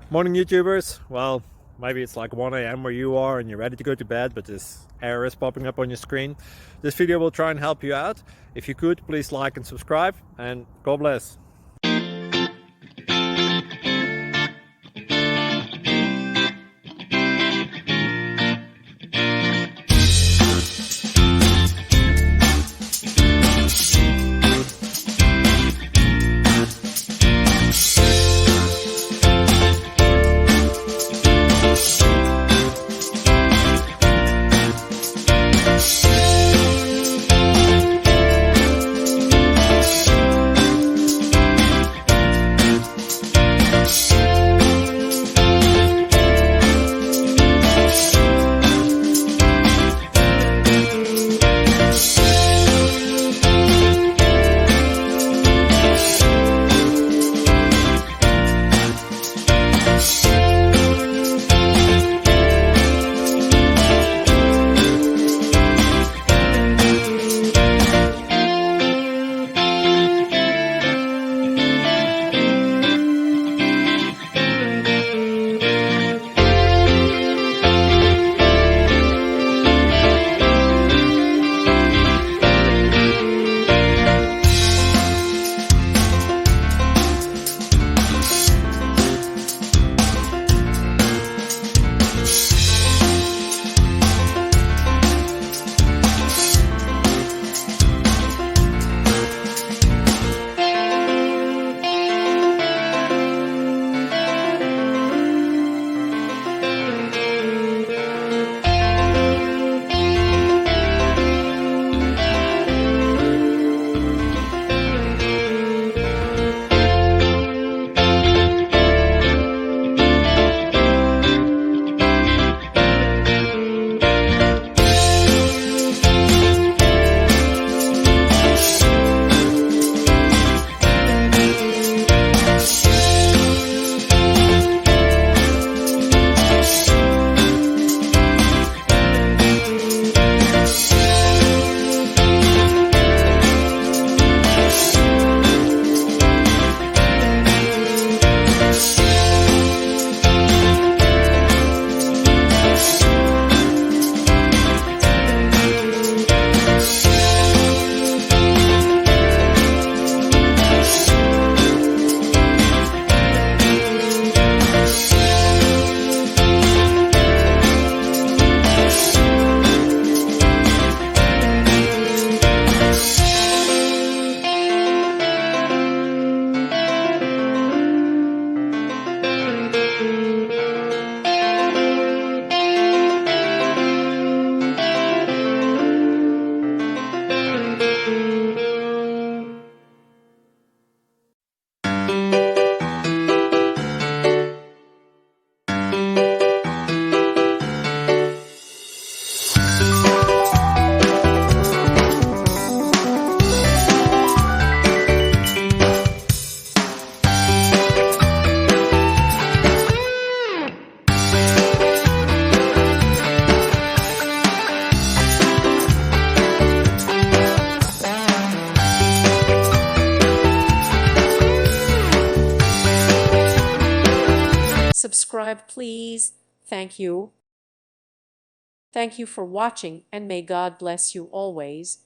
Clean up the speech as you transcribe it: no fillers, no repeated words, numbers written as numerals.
Morning, YouTubers. Well, maybe it's like 1 a.m. where you are and you're ready to go to bed, but this error is popping up on your screen. This video will try and help you out. If you could, please like and subscribe, and God bless. Subscribe, please. Thank you. Thank you for watching, and may God bless you always.